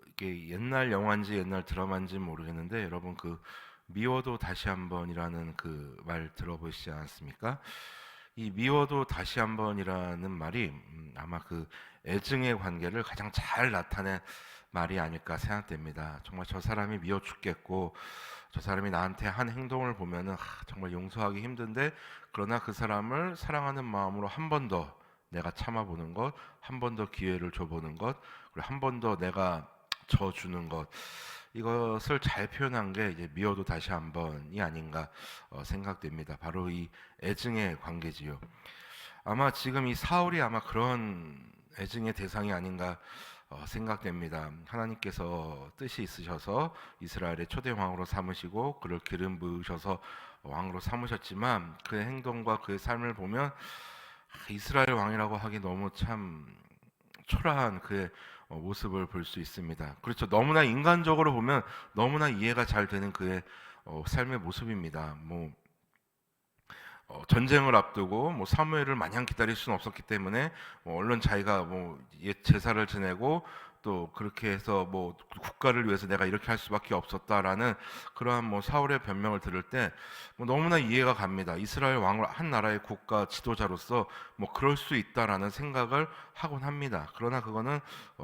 이게 옛날 영화인지 옛날 드라마인지 모르겠는데 여러분 미워도 다시 한번이라는 그 말 들어보시지 않았습니까? 이 미워도 다시 한번이라는 말이 아마 애증의 관계를 가장 잘 나타낸 말이 아닐까 생각됩니다. 정말 저 사람이 미워 죽겠고 저 사람이 나한테 한 행동을 보면은 정말 용서하기 힘든데, 그러나 그 사람을 사랑하는 마음으로 한 번 더 내가 참아보는 것, 한 번 더 기회를 줘보는 것, 그리고 한 번 더 내가 져주는 것, 이것을 잘 표현한 게 이제 미워도 다시 한 번이 아닌가 생각됩니다. 바로 이 애증의 관계지요. 아마 지금 이 사울이 아마 그런 애증의 대상이 아닌가 생각됩니다. 하나님께서 뜻이 있으셔서 이스라엘의 초대 왕으로 삼으시고 그를 기름 부으셔서 왕으로 삼으셨지만 그의 행동과 그의 삶을 보면 이스라엘 왕이라고 하기 너무 참 초라한 그의 모습을 볼 수 있습니다. 그렇죠. 너무나 인간적으로 보면 너무나 이해가 잘 되는 그의 삶의 모습입니다. 전쟁을 앞두고 사무엘을 마냥 기다릴 수는 없었기 때문에 얼른 자기가 옛 제사를 지내고 또 그렇게 해서 국가를 위해서 내가 이렇게 할 수밖에 없었다라는 그러한 사울의 변명을 들을 때 너무나 이해가 갑니다. 이스라엘 왕을 한 나라의 국가 지도자로서 그럴 수 있다라는 생각을 하곤 합니다. 그러나 그거는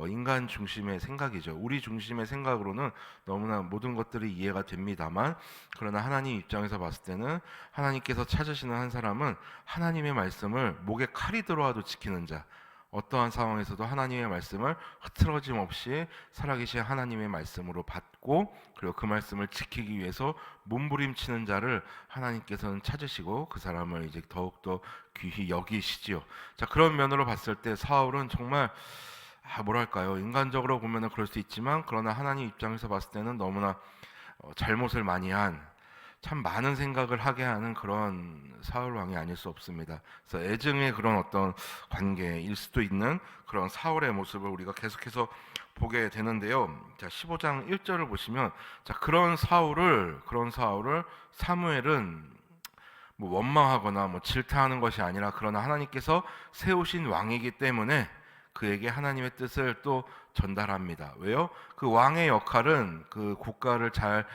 인간 중심의 생각이죠. 우리 중심의 생각으로는 너무나 모든 것들이 이해가 됩니다만, 그러나 하나님 입장에서 봤을 때는 하나님께서 찾으시는 한 사람은 하나님의 말씀을 목에 칼이 들어와도 지키는 자, 어떠한 상황에서도 하나님의 말씀을 흐트러짐 없이 살아계신 하나님의 말씀으로 받고 그리고 그 말씀을 지키기 위해서 몸부림치는 자를 하나님께서는 찾으시고 그 사람을 이제 더욱더 귀히 여기시지요. 자, 그런 면으로 봤을 때 사울은 정말 뭐랄까요, 인간적으로 보면은 그럴 수 있지만 그러나 하나님 입장에서 봤을 때는 너무나 잘못을 많이 한, 참 많은 생각을 하게 하는 그런 사울 왕이 아닐 수 없습니다. 그래서 애증의 그런 어떤 관계일 수도 있는 그런 사울의 모습을 우리가 계속해서 보게 되는데요. 자, 15장 1절을 보시면, 자, 그런 사울을 사무엘은 원망하거나 질타하는 것이 아니라, 그러나 하나님께서 세우신 왕이기 때문에 그에게 하나님의 뜻을 또 전달합니다. 왜요? 그 왕의 역할은 그 국가를 잘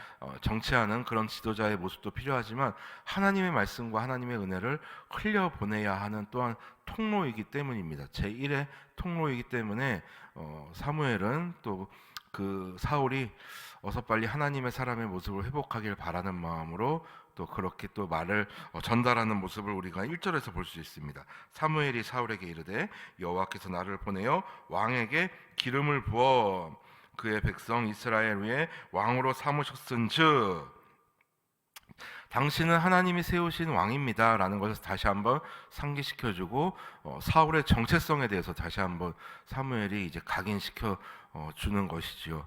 정치하는 그런 지도자의 모습도 필요하지만 하나님의 말씀과 하나님의 은혜를 흘려보내야 하는 또한 통로이기 때문입니다. 제1의 통로이기 때문에 사무엘은 또 사울이 어서 빨리 하나님의 사람의 모습을 회복하길 바라는 마음으로 또 그렇게 또 말을 전달하는 모습을 우리가 1절에서 볼 수 있습니다. 사무엘이 사울에게 이르되 여호와께서 나를 보내어 왕에게 기름을 부어 그의 백성 이스라엘 위에 왕으로 삼으셨은즉 당신은 하나님이 세우신 왕입니다 라는 것을 다시 한번 상기시켜주고 사울의 정체성에 대해서 다시 한번 사무엘이 이제 각인시켜 주는 것이지요.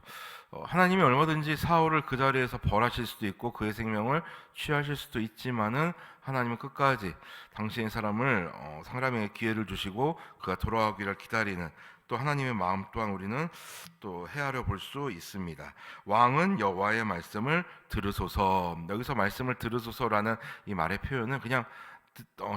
하나님이 얼마든지 사울을 그 자리에서 벌하실 수도 있고 그의 생명을 취하실 수도 있지만은 하나님은 끝까지 당신의 사람에게 기회를 주시고 그가 돌아오기를 기다리는 또 하나님의 마음 또한 우리는 또 헤아려 볼 수 있습니다. 왕은 여호와의 말씀을 들으소서. 여기서 말씀을 들으소서라는 이 말의 표현은 그냥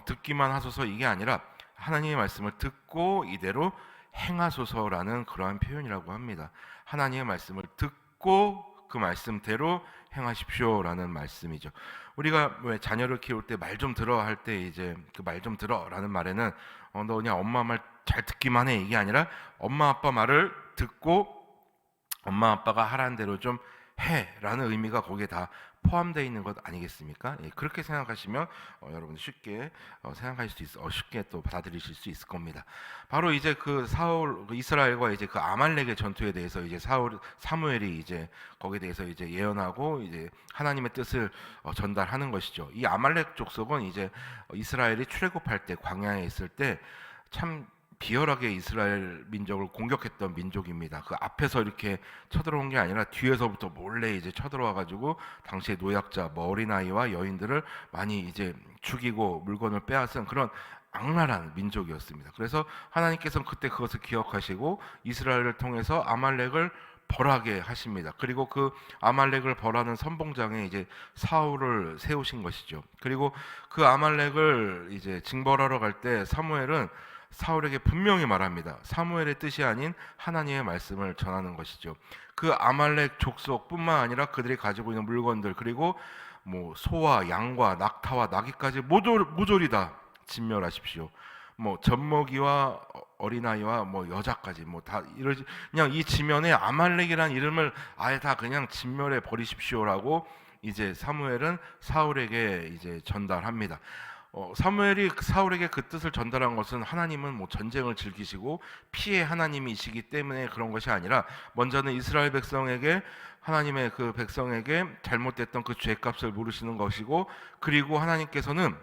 듣기만 하소서 이게 아니라 하나님의 말씀을 듣고 이대로 행하소서라는 그러한 표현이라고 합니다. 하나님의 말씀을 듣고 그 말씀대로 행하십시오라는 말씀이죠. 우리가 왜 자녀를 키울 때 말 좀 들어 할 때 이제 그 말 좀 들어라는 말에는 너 그냥 엄마 말 잘 듣기만 해 이게 아니라 엄마 아빠 말을 듣고 엄마 아빠가 하라는 대로 좀 해라는 의미가 거기에 다 포함되어 있는 것 아니겠습니까? 예, 그렇게 생각하시면 여러분 쉽게 생각하실 수 쉽게 또 받아들이실 수 있을 겁니다. 바로 이제 이스라엘과 이제 그 아말렉의 전투에 대해서 이제 사무엘이 이제 거기에 대해서 이제 예언하고 이제 하나님의 뜻을 전달하는 것이죠. 이 아말렉 족속은 이제 이스라엘이 출애굽할 때 광야에 있을 때 참 비열하게 이스라엘 민족을 공격했던 민족입니다. 그 앞에서 이렇게 쳐들어온 게 아니라 뒤에서부터 몰래 이제 쳐들어와 가지고 당시의 노약자, 어린아이와 여인들을 많이 이제 죽이고 물건을 빼앗은 그런 악랄한 민족이었습니다. 그래서 하나님께서는 그때 그것을 기억하시고 이스라엘을 통해서 아말렉을 벌하게 하십니다. 그리고 그 아말렉을 벌하는 선봉장에 이제 사울을 세우신 것이죠. 그리고 그 아말렉을 이제 징벌하러 갈 때 사무엘은 사울에게 분명히 말합니다. 사무엘의 뜻이 아닌 하나님의 말씀을 전하는 것이죠. 그 아말렉 족속뿐만 아니라 그들이 가지고 있는 물건들, 그리고 뭐 소와 양과 낙타와 나귀까지 모조리 다 진멸하십시오. 뭐 젖먹이와 어린아이와 뭐 여자까지 뭐 다 이러지, 그냥 이 지면에 아말렉이라는 이름을 아예 다 그냥 진멸해 버리십시오라고 이제 사무엘은 사울에게 이제 전달합니다. 사무엘이 사울에게 그 뜻을 전달한 것은 하나님은 뭐 전쟁을 즐기시고 피해 하나님이시기 때문에 그런 것이 아니라, 먼저는 이스라엘 백성에게, 하나님의 그 백성에게 잘못됐던 그 죄값을 물으시는 것이고, 그리고 하나님께서는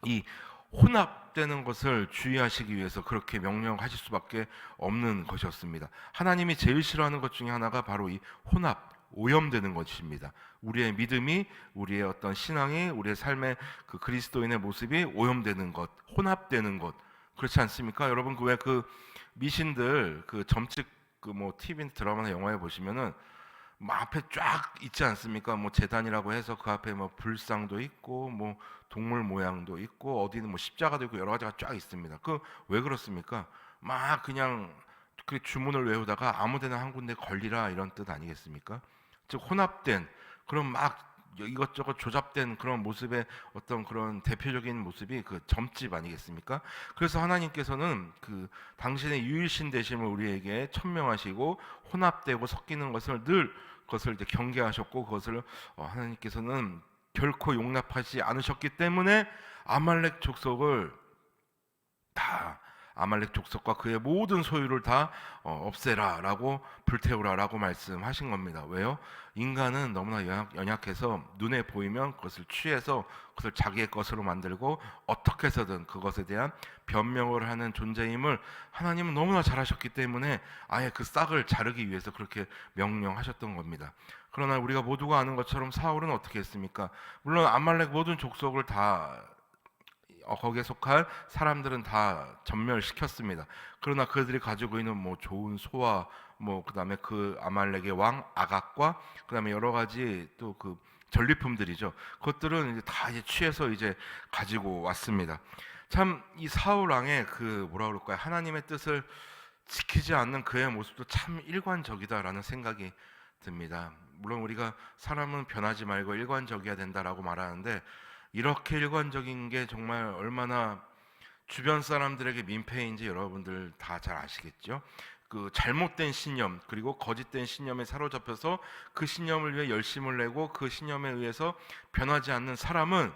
이 혼합되는 것을 주의하시기 위해서 그렇게 명령하실 수밖에 없는 것이었습니다. 하나님이 제일 싫어하는 것 중에 하나가 바로 이 혼합, 오염되는 것입니다. 우리의 믿음이, 우리의 어떤 신앙이, 우리의 삶의 그 그리스도인의 모습이 오염되는 것, 혼합되는 것, 그렇지 않습니까? 여러분 그 왜 그 미신들 그 점찍 그 뭐 TV 드라마나 영화에 보시면은 뭐 앞에 쫙 있지 않습니까? 뭐 제단이라고 해서 그 앞에 뭐 불상도 있고 뭐 동물 모양도 있고 어디는 뭐 십자가도 있고 여러 가지가 쫙 있습니다. 그 왜 그렇습니까? 막 그냥 그 주문을 외우다가 아무데나 한 군데 걸리라 이런 뜻 아니겠습니까? 즉 혼합된 그런 막 이것저것 조잡된 그런 모습의 어떤 그런 대표적인 모습이 그 점집 아니겠습니까? 그래서 하나님께서는 그 당신의 유일신 되심을 우리에게 천명하시고 혼합되고 섞이는 것을 늘 그것을 이제 경계하셨고, 그것을 하나님께서는 결코 용납하지 않으셨기 때문에 아말렉 족속을 다, 아말렉 족속과 그의 모든 소유를 다 없애라라고, 불태우라라고 말씀하신 겁니다. 왜요? 인간은 너무나 연약해서 눈에 보이면 그것을 취해서 그것을 자기의 것으로 만들고 어떻게 해서든 그것에 대한 변명을 하는 존재임을 하나님은 너무나 잘 아셨기 때문에 아예 그 싹을 자르기 위해서 그렇게 명령하셨던 겁니다. 그러나 우리가 모두가 아는 것처럼 사울은 어떻게 했습니까? 물론 아말렉 모든 족속을 다 거기에 속할 사람들은 다 전멸시켰습니다. 그러나 그들이 가지고 있는 뭐 좋은 소와 뭐 그다음에 그 아말렉의 왕 아각과 그다음에 여러 가지 또 그 전리품들이죠. 그것들은 이제 다 이제 취해서 이제 가지고 왔습니다. 참 이 사울 왕의 그 뭐라 그럴까요? 하나님의 뜻을 지키지 않는 그의 모습도 참 일관적이다라는 생각이 듭니다. 물론 우리가 사람은 변하지 말고 일관적이어야 된다라고 말하는데, 이렇게 일관적인 게 정말 얼마나 주변 사람들에게 민폐인지 여러분들 다 잘 아시겠죠? 그 잘못된 신념, 그리고 거짓된 신념에 사로잡혀서 그 신념을 위해 열심을 내고 그 신념에 의해서 변하지 않는 사람은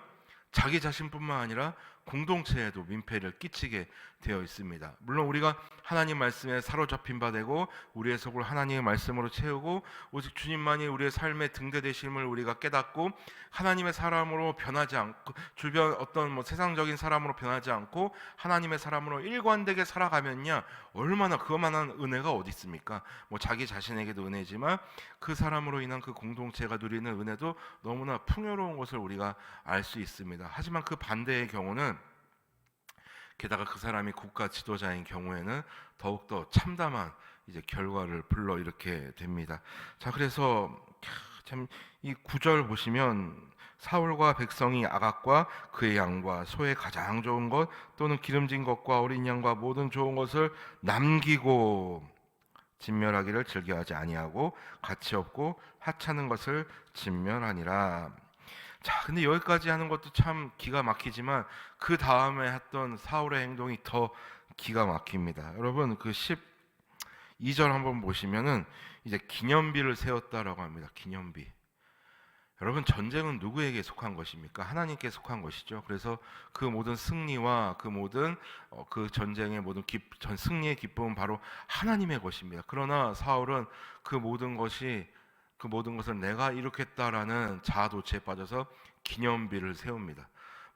자기 자신뿐만 아니라 공동체에도 민폐를 끼치게 되어 있습니다. 물론 우리가 하나님 말씀에 사로잡힌 바 되고 우리의 속을 하나님의 말씀으로 채우고 오직 주님만이 우리의 삶의 등대 되심을 우리가 깨닫고 하나님의 사람으로 변하지 않고 주변 어떤 뭐 세상적인 사람으로 변하지 않고 하나님의 사람으로 일관되게 살아가면야 얼마나 그만한 은혜가 어디 있습니까? 뭐 자기 자신에게도 은혜지만 그 사람으로 인한 그 공동체가 누리는 은혜도 너무나 풍요로운 것을 우리가 알 수 있습니다. 하지만 그 반대의 경우는, 게다가 그 사람이 국가 지도자인 경우에는 더욱더 참담한 이제 결과를 불러일으키게 됩니다. 자, 그래서 참 이 구절 보시면 사울과 백성이 아각과 그의 양과 소의 가장 좋은 것 또는 기름진 것과 어린 양과 모든 좋은 것을 남기고 진멸하기를 즐겨하지 아니하고 가치 없고 하찮은 것을 진멸하니라. 자, 근데 여기까지 하는 것도 참 기가 막히지만 그 다음에 했던 사울의 행동이 더 기가 막힙니다. 여러분 그 12절 한번 보시면은 이제 기념비를 세웠다라고 합니다. 기념비. 여러분 전쟁은 누구에게 속한 것입니까? 하나님께 속한 것이죠. 그래서 그 모든 승리와 그 모든 그 전쟁의 모든 승리의 기쁨은 바로 하나님의 것입니다. 그러나 사울은 그 모든 것을 내가 이룩했다라는 자아도취에 빠져서 기념비를 세웁니다.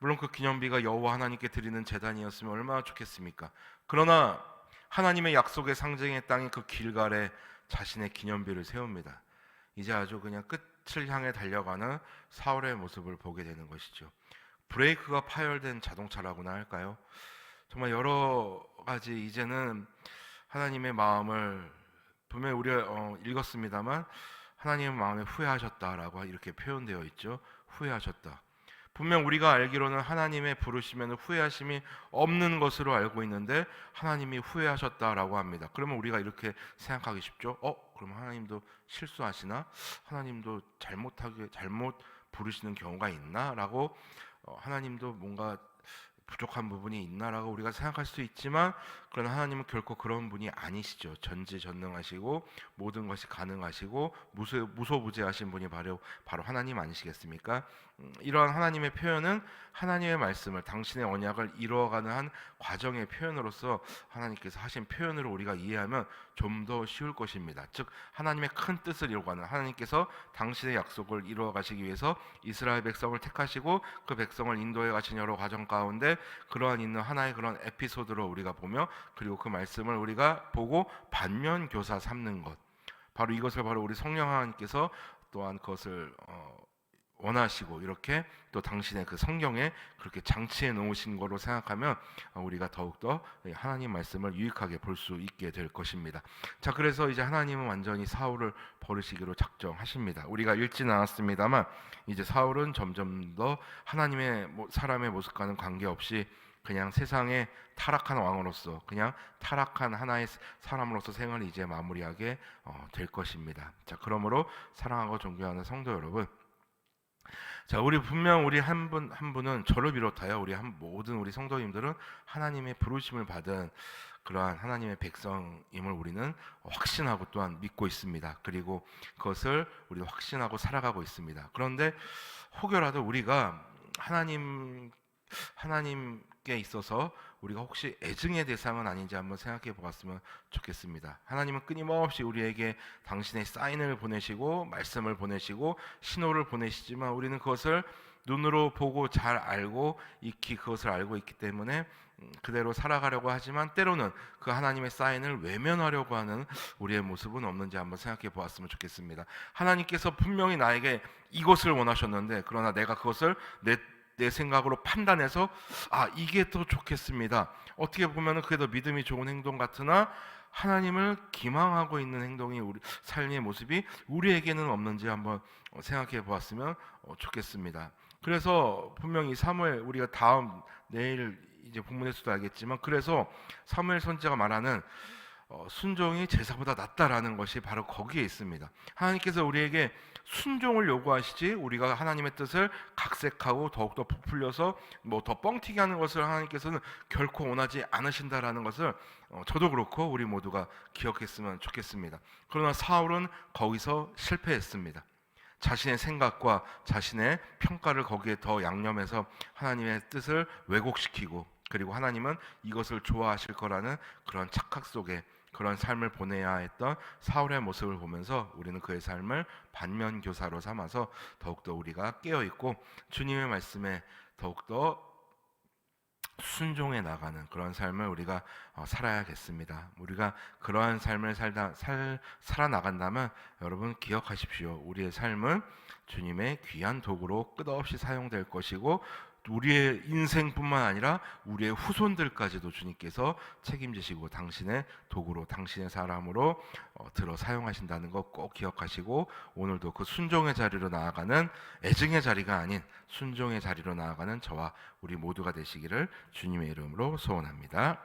물론 그 기념비가 여호와 하나님께 드리는 제단이었으면 얼마나 좋겠습니까? 그러나 하나님의 약속의 상징의 땅인 그 길갈에 자신의 기념비를 세웁니다. 이제 아주 그냥 끝을 향해 달려가는 사울의 모습을 보게 되는 것이죠. 브레이크가 파열된 자동차라고나 할까요? 정말 여러 가지 이제는 하나님의 마음을 분명히 우리가 읽었습니다만 하나님의 마음에 후회하셨다라고 이렇게 표현되어 있죠. 후회하셨다. 분명 우리가 알기로는 하나님의 부르시면 후회하심이 없는 것으로 알고 있는데 하나님이 후회하셨다라고 합니다. 그러면 우리가 이렇게 생각하기 쉽죠. 그럼 하나님도 실수하시나? 하나님도 잘못 부르시는 경우가 있나라고 하나님도 뭔가 부족한 부분이 있나라고 우리가 생각할 수 있지만, 그러나 하나님은 결코 그런 분이 아니시죠. 전지전능하시고 모든 것이 가능하시고 무소부재하신 분이 바로 하나님 아니시겠습니까? 이러한 하나님의 표현은 하나님의 말씀을, 당신의 언약을 이루어가는 한 과정의 표현으로서 하나님께서 하신 표현으로 우리가 이해하면 좀 더 쉬울 것입니다. 즉 하나님의 큰 뜻을 이루어가는, 하나님께서 당신의 약속을 이루어 가시기 위해서 이스라엘 백성을 택하시고 그 백성을 인도해 가신 여러 과정 가운데 그러한 있는 하나의 그런 에피소드로 우리가 보며, 그리고 그 말씀을 우리가 보고 반면교사 삼는 것, 바로 이것을 바로 우리 성령 하나님께서 또한 그것을 원하시고 이렇게 또 당신의 그 성경에 그렇게 장치해 놓으신 거로 생각하면 우리가 더욱더 하나님 말씀을 유익하게 볼 수 있게 될 것입니다. 자, 그래서 이제 하나님은 완전히 사울을 버리시기로 작정하십니다. 우리가 읽지는 않았습니다만 이제 사울은 점점 더 하나님의 사람의 모습과는 관계없이 그냥 세상의 타락한 왕으로서, 그냥 타락한 하나의 사람으로서 생을 이제 마무리하게 될 것입니다. 자, 그러므로 사랑하고 존경하는 성도 여러분, 자, 우리 분명 우리 한 분은 저를 비롯하여 모든 우리 성도님들은 하나님의 부르심을 받은 그러한 하나님의 백성임을 우리는 확신하고 또한 믿고 있습니다. 그리고 그것을 우리 확신하고 살아가고 있습니다. 그런데 혹여라도 우리가 하나님께 있어서 우리가 혹시 애증의 대상은 아닌지 한번 생각해 보았으면 좋겠습니다. 하나님은 끊임없이 우리에게 당신의 사인을 보내시고 말씀을 보내시고 신호를 보내시지만 우리는 그것을 눈으로 보고 잘 알고 익히 그것을 알고 있기 때문에 그대로 살아가려고 하지만 때로는 그 하나님의 사인을 외면하려고 하는 우리의 모습은 없는지 한번 생각해 보았으면 좋겠습니다. 하나님께서 분명히 나에게 이것을 원하셨는데, 그러나 내가 그것을 내 생각으로 판단해서 이게 더 좋겠습니다. 어떻게 보면 그게 더 믿음이 좋은 행동 같으나 하나님을 기망하고 있는 행동이 우리 삶의 모습이 우리에게는 없는지 한번 생각해 보았으면 좋겠습니다. 그래서 분명히 사무엘, 우리가 내일 이제 본문에서도 알겠지만, 그래서 사무엘 선지자가 말하는 순종이 제사보다 낫다라는 것이 바로 거기에 있습니다. 하나님께서 우리에게 순종을 요구하시지 우리가 하나님의 뜻을 각색하고 더욱더 부풀려서 더 뻥튀기 하는 것을 하나님께서는 결코 원하지 않으신다라는 것을 저도 그렇고 우리 모두가 기억했으면 좋겠습니다. 그러나 사울은 거기서 실패했습니다. 자신의 생각과 자신의 평가를 거기에 더 양념해서 하나님의 뜻을 왜곡시키고, 그리고 하나님은 이것을 좋아하실 거라는 그런 착각 속에 그런 삶을 보내야 했던 사울의 모습을 보면서 우리는 그의 삶을 반면교사로 삼아서 더욱더 우리가 깨어있고 주님의 말씀에 더욱더 순종해 나가는 그런 삶을 우리가 살아야겠습니다. 우리가 그러한 삶을 살아나간다면 여러분 기억하십시오. 우리의 삶은 주님의 귀한 도구로 끝없이 사용될 것이고, 우리의 인생뿐만 아니라 우리의 후손들까지도 주님께서 책임지시고 당신의 도구로, 당신의 사람으로 들어 사용하신다는 것 꼭 기억하시고, 오늘도 그 순종의 자리로 나아가는, 애증의 자리가 아닌 순종의 자리로 나아가는 저와 우리 모두가 되시기를 주님의 이름으로 소원합니다.